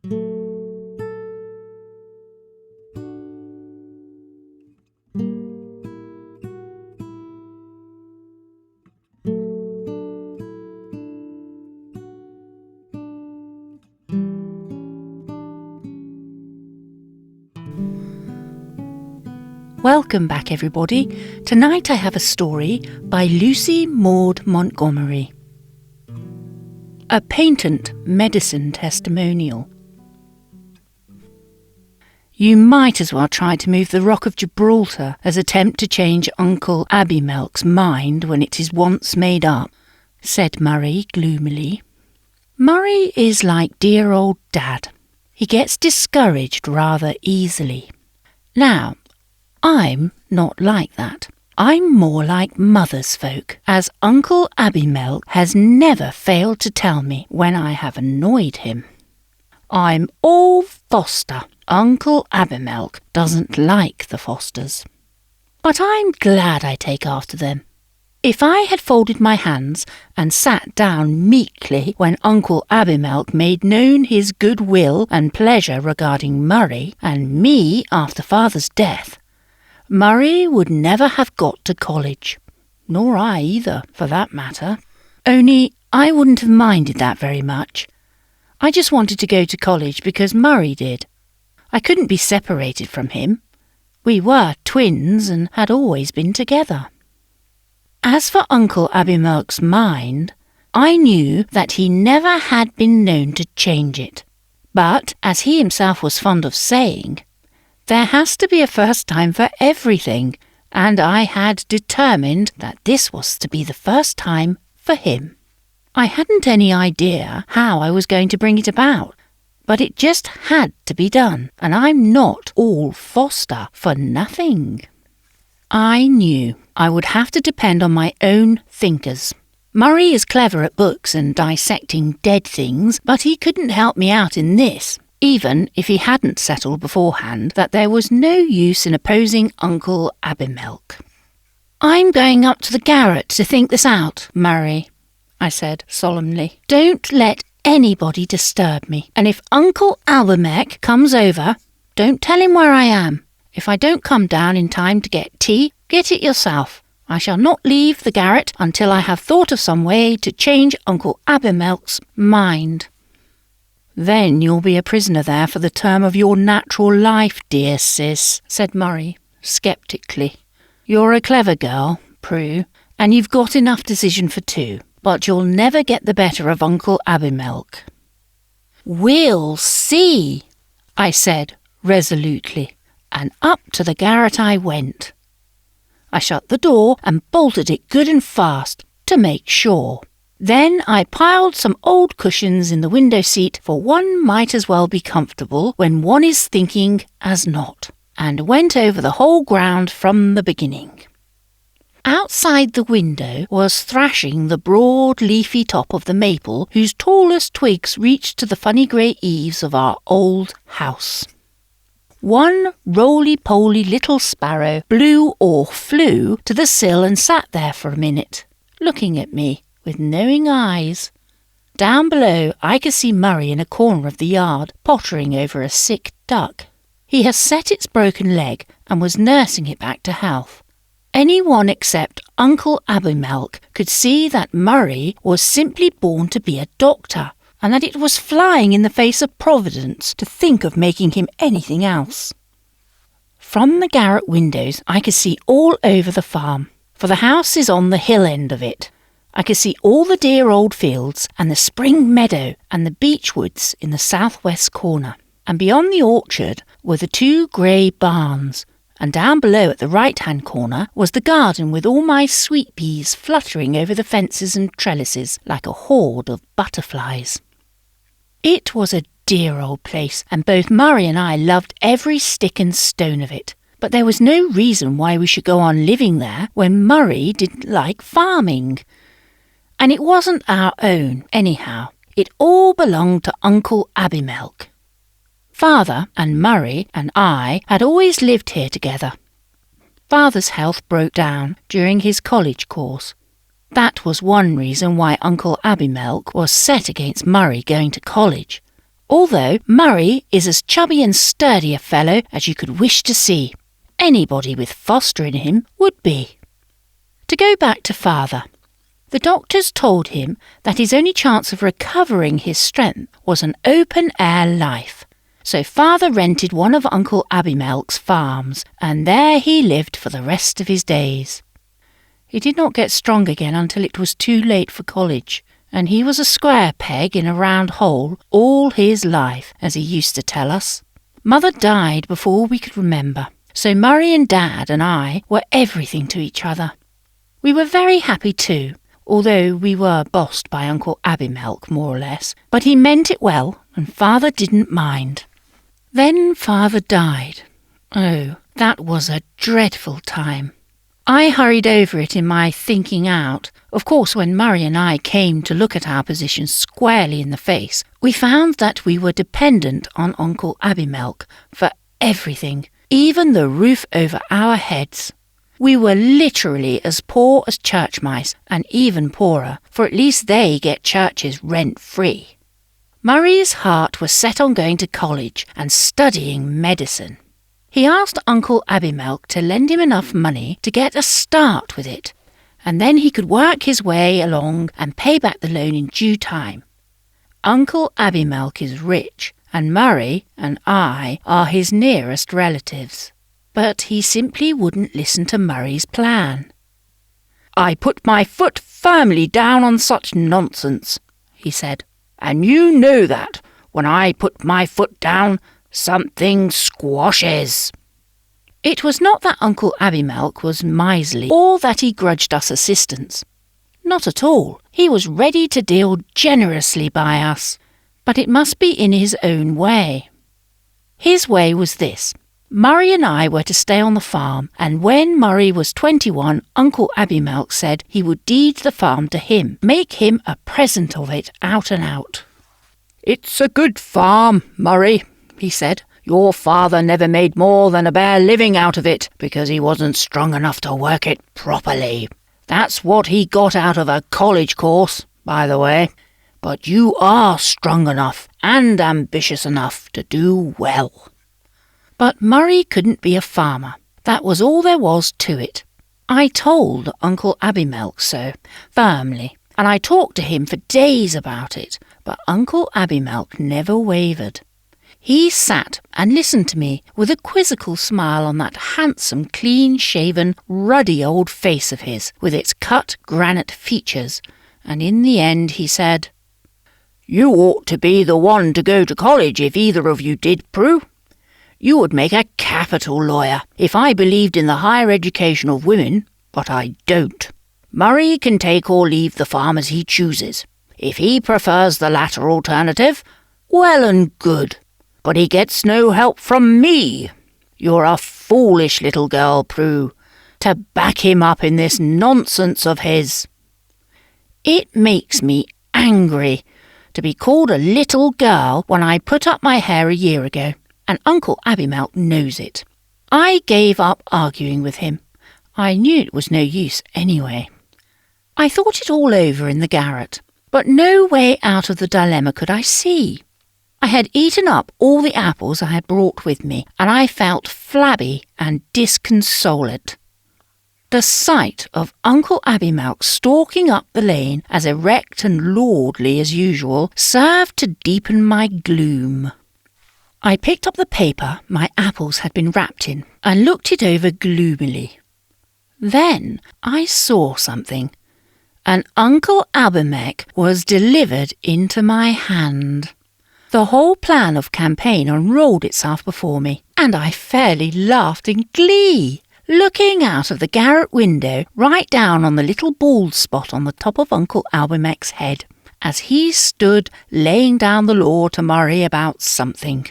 Welcome back, everybody. Tonight I have a story by Lucy Maud Montgomery. A Patent Medicine Testimonial. You might as well try to move the Rock of Gibraltar as attempt to change Uncle Abimelch's mind when it is once made up, said Murray gloomily. Murray is like dear old Dad. He gets discouraged rather easily. Now, I'm not like that. I'm more like mother's folk, as Uncle Abimelch has never failed to tell me when I have annoyed him. I'm all foster. Uncle Abimelch doesn't like the Fosters. But I'm glad I take after them. If I had folded my hands and sat down meekly when Uncle Abimelch made known his good will and pleasure regarding Murray and me after Father's death, Murray would never have got to college, nor I either, for that matter. Only I wouldn't have minded that very much. I just wanted to go to college because Murray did. I couldn't be separated from him. We were twins and had always been together. As for Uncle Abimelch's mind, I knew that he never had been known to change it. But, as he himself was fond of saying, there has to be a first time for everything, and I had determined that this was to be the first time for him. I hadn't any idea how I was going to bring it about, but it just had to be done, and I'm not all foster for nothing. I knew I would have to depend on my own thinkers. Murray is clever at books and dissecting dead things, but he couldn't help me out in this, even if he hadn't settled beforehand that there was no use in opposing Uncle Abimelch. I'm going up to the garret to think this out, Murray, I said solemnly. Don't let anybody disturb me, and if Uncle Abimelch comes over, don't tell him where I am. If I don't come down in time to get tea, get it yourself. I shall not leave the garret until I have thought of some way to change Uncle Abimelch's mind. Then you'll be a prisoner there for the term of your natural life, dear sis, said Murray, sceptically. You're a clever girl, Prue, and you've got enough decision for two, but you'll never get the better of Uncle Abimelch. We'll see, I said resolutely, and up to the garret I went. I shut the door and bolted it good and fast to make sure. Then I piled some old cushions in the window seat, for one might as well be comfortable when one is thinking as not, and went over the whole ground from the beginning. Outside the window was thrashing the broad leafy top of the maple whose tallest twigs reached to the funny grey eaves of our old house. One roly-poly little sparrow blew or flew to the sill and sat there for a minute, looking at me with knowing eyes. Down below I could see Murray in a corner of the yard, pottering over a sick duck. He has set its broken leg and was nursing it back to health. Anyone except Uncle Abimelch could see that Murray was simply born to be a doctor, and that it was flying in the face of Providence to think of making him anything else. From the garret windows I could see all over the farm, for the house is on the hill end of it. I could see all the dear old fields and the spring meadow and the beech woods in the southwest corner, and beyond the orchard were the two grey barns, and down below at the right-hand corner was the garden with all my sweet peas fluttering over the fences and trellises like a horde of butterflies. It was a dear old place, and both Murray and I loved every stick and stone of it, but there was no reason why we should go on living there when Murray didn't like farming. And it wasn't our own, anyhow. It all belonged to Uncle Abimelch. Father and Murray and I had always lived here together. Father's health broke down during his college course. That was one reason why Uncle Abimelch was set against Murray going to college. although Murray is as chubby and sturdy a fellow as you could wish to see. Anybody with Foster in him would be. To go back to Father. The doctors told him that his only chance of recovering his strength was an open-air life. So Father rented one of Uncle Abimelech's farms, and there he lived for the rest of his days. He did not get strong again until it was too late for college, and he was a square peg in a round hole all his life, as he used to tell us. Mother died before we could remember, so Murray and Dad and I were everything to each other. We were very happy too, although we were bossed by Uncle Abimelech more or less, but he meant it well, and Father didn't mind. Then Father died. Oh, that was a dreadful time. I hurried over it in my thinking out. Of course, when Murray and I came to look at our position squarely in the face, we found that we were dependent on Uncle Abimelech for everything, even the roof over our heads. We were literally as poor as church mice, and even poorer, for at least they get churches rent-free. Murray's heart was set on going to college and studying medicine. He asked Uncle Abimelech to lend him enough money to get a start with it, and then he could work his way along and pay back the loan in due time. Uncle Abimelech is rich, and Murray and I are his nearest relatives. But he simply wouldn't listen to Murray's plan. "I put my foot firmly down on such nonsense," he said, "and you know that, when I put my foot down, something squashes." It was not that Uncle Abimelech was miserly or that he grudged us assistance. Not at all. He was ready to deal generously by us, but it must be in his own way. His way was this. Murray and I were to stay on the farm, and when Murray was 21, Uncle Abimelech said he would deed the farm to him, make him a present of it out and out. "It's a good farm, Murray," he said. "Your father never made more than a bare living out of it because he wasn't strong enough to work it properly. That's what he got out of a college course, by the way. But you are strong enough and ambitious enough to do well." But Murray couldn't be a farmer. That was all there was to it. I told Uncle Abimelech so, firmly, and I talked to him for days about it, but Uncle Abimelech never wavered. He sat and listened to me with a quizzical smile on that handsome, clean-shaven, ruddy old face of his, with its cut granite features, and in the end he said, "You ought to be the one to go to college if either of you did, Prue. You would make a capital lawyer if I believed in the higher education of women, but I don't. Murray can take or leave the farm as he chooses. If he prefers the latter alternative, well and good. But he gets no help from me. You're a foolish little girl, Prue, to back him up in this nonsense of his." It makes me angry to be called a little girl when I put up my hair a year ago, and Uncle Abimelech knows it. I gave up arguing with him. I knew it was no use anyway. I thought it all over in the garret, but no way out of the dilemma could I see. I had eaten up all the apples I had brought with me, and I felt flabby and disconsolate. The sight of Uncle Abimelech stalking up the lane as erect and lordly as usual served to deepen my gloom. I picked up the paper my apples had been wrapped in and looked it over gloomily. Then I saw something, and Uncle Abimelech was delivered into my hand. The whole plan of campaign unrolled itself before me, and I fairly laughed in glee, looking out of the garret window right down on the little bald spot on the top of Uncle Abimelech's head, as he stood laying down the law to Murray about something.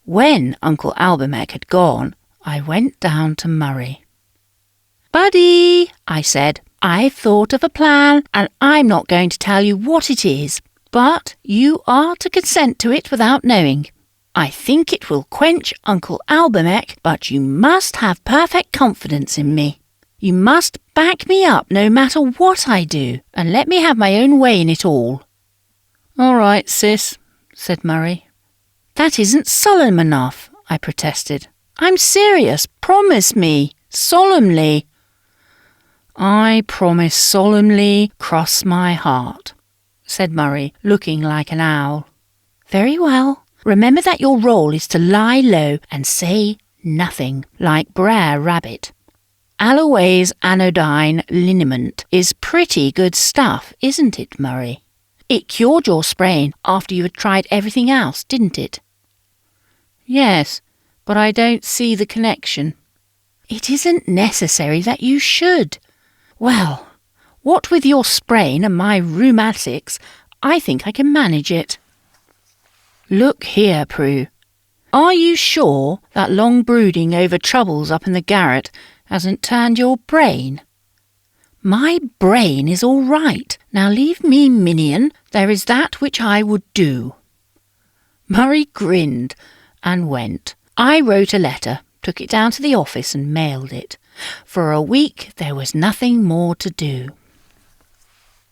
When Uncle Abimelech had gone, I went down to Murray. "Buddy," I said, "I've thought of a plan, and I'm not going to tell you what it is, but you are to consent to it without knowing. I think it will quench Uncle Abimelech, but you must have perfect confidence in me. You must back me up no matter what I do, and let me have my own way in it all." "All right, sis," said Murray. That isn't solemn enough, I protested. I'm serious. Promise me. Solemnly. I promise solemnly, cross my heart, said Murray, looking like an owl. Very well. Remember that your role is to lie low and say nothing, like Brer Rabbit. Alloway's anodyne liniment is pretty good stuff, isn't it, Murray? It cured your sprain after you had tried everything else, didn't it? Yes, but I don't see the connection. It isn't necessary that you should. Well, what with your sprain and my rheumatics, I think I can manage it. Look here, Prue. Are you sure that long brooding over troubles up in the garret hasn't turned your brain? My brain is all right. Now leave me, minion. There is that which I would do. Murray grinned and went. I wrote a letter, took it down to the office and mailed it. For a week there was nothing more to do.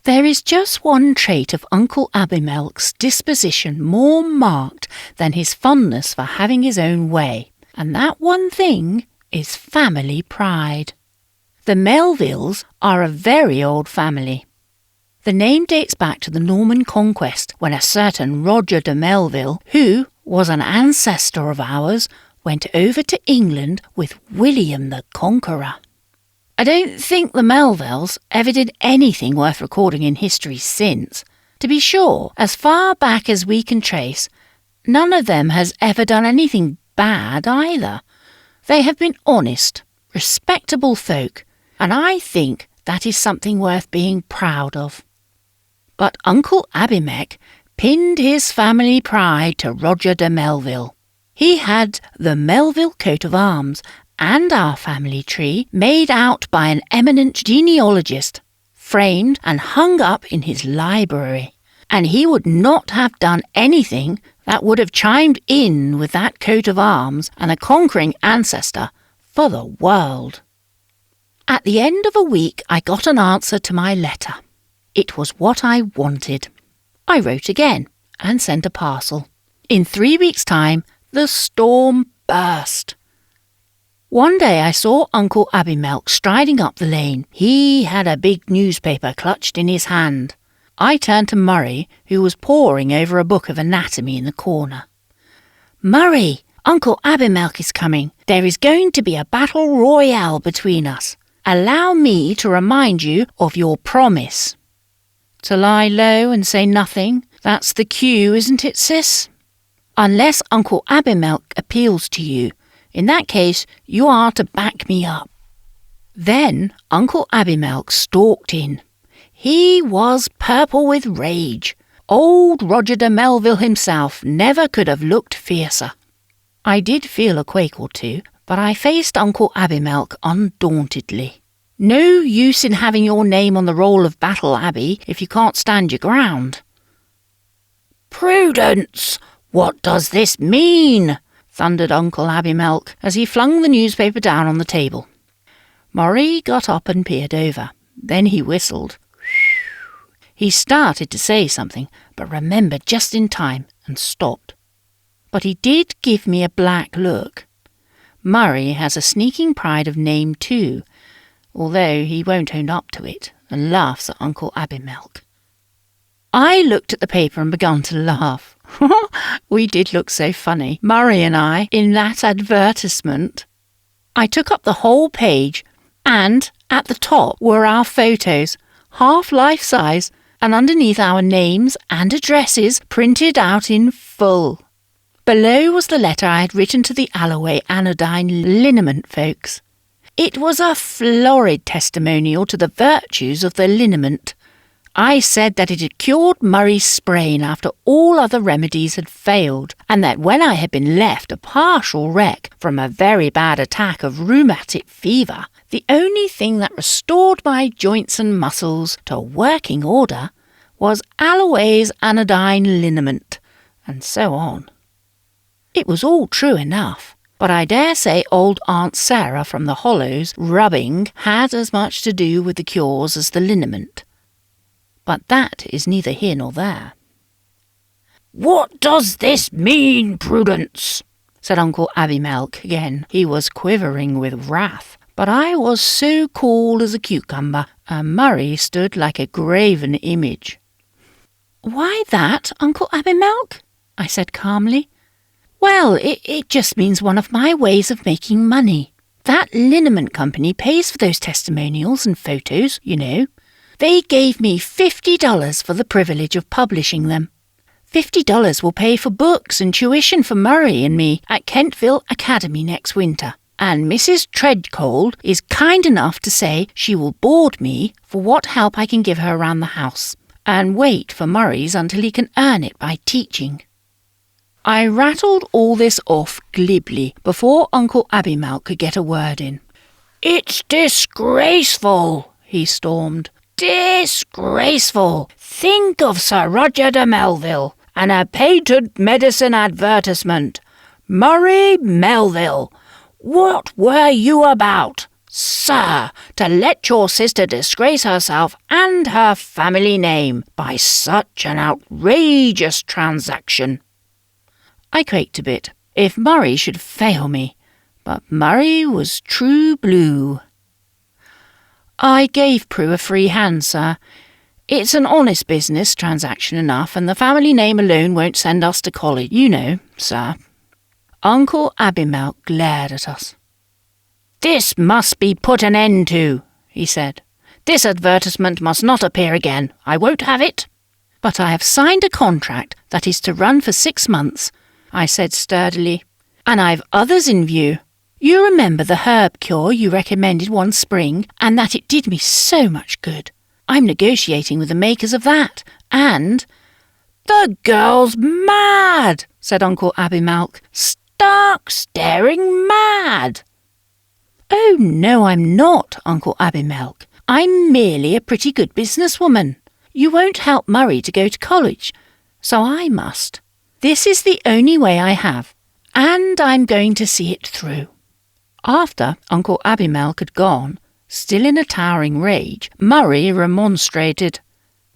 There is just one trait of Uncle Abimelech's disposition more marked than his fondness for having his own way, and that one thing is family pride. The Melvilles are a very old family. The name dates back to the Norman conquest, when a certain Roger de Melville, who was an ancestor of ours, went over to England with William the Conqueror. I don't think the Melvilles ever did anything worth recording in history since. To be sure, as far back as we can trace, none of them has ever done anything bad either. They have been honest, respectable folk, and I think that is something worth being proud of. But Uncle Abimelech pinned his family pride to Roger de Melville. He had the Melville coat of arms and our family tree made out by an eminent genealogist, framed and hung up in his library, and he would not have done anything that would have chimed in with that coat of arms and a conquering ancestor for the world. At the end of a week I got an answer to my letter. It was what I wanted. I wrote again and sent a parcel. In 3 weeks' time the storm burst. One day I saw Uncle Abimelech striding up the lane. He had a big newspaper clutched in his hand. I turned to Murray, who was poring over a book of anatomy in the corner. Murray, Uncle Abimelech is coming. There is going to be a battle royale between us. Allow me to remind you of your promise. To lie low and say nothing? That's the cue, isn't it, sis? Unless Uncle Abimelech appeals to you. In that case, you are to back me up. Then Uncle Abimelech stalked in. He was purple with rage. Old Roger de Melville himself never could have looked fiercer. I did feel a quake or two, but I faced Uncle Abimelech undauntedly. No use in having your name on the roll of Battle Abbey if you can't stand your ground. Prudence! What does this mean? Thundered Uncle Abimelech as he flung the newspaper down on the table. Murray got up and peered over. Then he whistled. He started to say something, but remembered just in time and stopped. But he did give me a black look. Murray has a sneaking pride of name too, although he won't own up to it and laughs at Uncle Abimelech. I looked at the paper and began to laugh. We did look so funny, Murray and I, in that advertisement. I took up the whole page, and at the top were our photos, half life-size, and underneath our names and addresses printed out in full. Below was the letter I had written to the Alloway anodyne liniment folks. It was a florid testimonial to the virtues of the liniment. I said that it had cured Murray's sprain after all other remedies had failed, and that when I had been left a partial wreck from a very bad attack of rheumatic fever, the only thing that restored my joints and muscles to working order was Alloway's anodyne liniment, and so on. It was all true enough, but I dare say old Aunt Sarah from the Hollows rubbing had as much to do with the cures as the liniment. But that is neither here nor there. "What does this mean, Prudence?" said Uncle Abimelch again. He was quivering with wrath, but I was so cool as a cucumber, and Murray stood like a graven image. "Why that, Uncle Abimelch?" I said calmly. "Well, it just means one of my ways of making money. That liniment company pays for those testimonials and photos, you know. They gave me $50 for the privilege of publishing them. $50 will pay for books and tuition for Murray and me at Kentville Academy next winter. And Mrs. Treadcold is kind enough to say she will board me for what help I can give her around the house, and wait for Murray's until he can earn it by teaching." I rattled all this off glibly before Uncle Abimelch could get a word in. "It's disgraceful," he stormed. "Disgraceful! Think of Sir Roger de Melville and a patent medicine advertisement. Murray Melville! What were you about, sir, to let your sister disgrace herself and her family name by such an outrageous transaction?" I quaked a bit. If Murray should fail me, but Murray was true blue. "I gave Prue a free hand, sir. It's an honest business transaction enough, and the family name alone won't send us to college, you know, sir." Uncle Abimelch glared at us. "This must be put an end to," he said. "This advertisement must not appear again. I won't have it." "But I have signed a contract that is to run for 6 months," I said sturdily. "And I've others in view. You remember the herb cure you recommended one spring, and that it did me so much good. I'm negotiating with the makers of that, and—" "The girl's mad," said Uncle Abimelch. "Stark, staring mad." "Oh, no, I'm not, Uncle Abimelch. I'm merely a pretty good businesswoman. You won't help Murray to go to college, so I must. This is the only way I have, and I'm going to see it through." After Uncle Abimelch had gone, still in a towering rage, Murray remonstrated,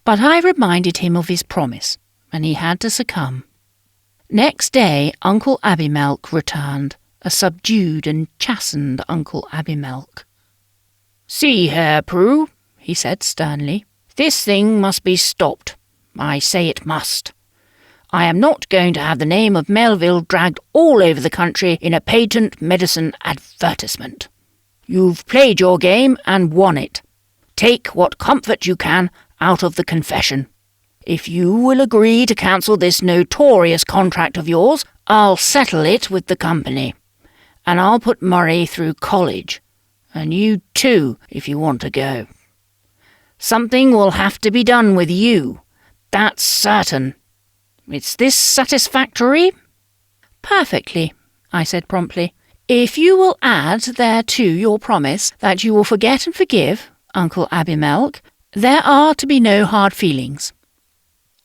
but I reminded him of his promise, and he had to succumb. Next day Uncle Abimelch returned, a subdued and chastened Uncle Abimelch. "See here, Prue," he said sternly. "This thing must be stopped. I say it must. I am not going to have the name of Melville dragged all over the country in a patent medicine advertisement. You've played your game and won it. Take what comfort you can out of the confession. If you will agree to cancel this notorious contract of yours, I'll settle it with the company. And I'll put Murray through college. And you too, if you want to go. Something will have to be done with you. That's certain. Is this satisfactory?" "Perfectly," I said promptly. "If you will add thereto your promise that you will forget and forgive, Uncle Abimelch, there are to be no hard feelings."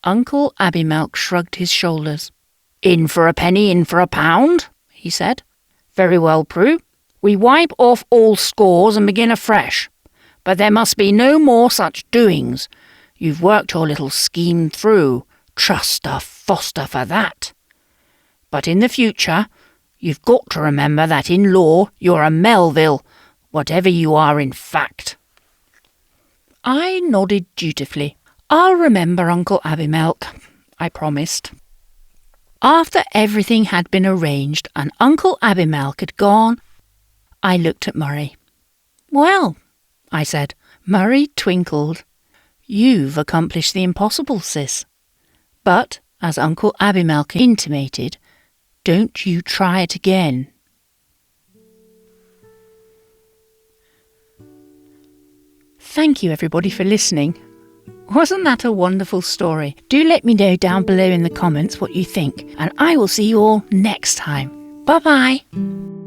Uncle Abimelch shrugged his shoulders. "In for a penny, in for a pound," he said. "Very well, Prue. We wipe off all scores and begin afresh. But there must be no more such doings. You've worked your little scheme through. Trust a Foster for that. But in the future, you've got to remember that in law you're a Melville, whatever you are in fact." I nodded dutifully. "I'll remember, Uncle Abimelch," I promised. After everything had been arranged and Uncle Abimelch had gone, I looked at Murray. "Well," I said. Murray twinkled. "You've accomplished the impossible, sis. But, as Uncle Abimelch intimated, don't you try it again." Thank you everybody for listening. Wasn't that a wonderful story? Do let me know down below in the comments what you think, and I will see you all next time. Bye-bye.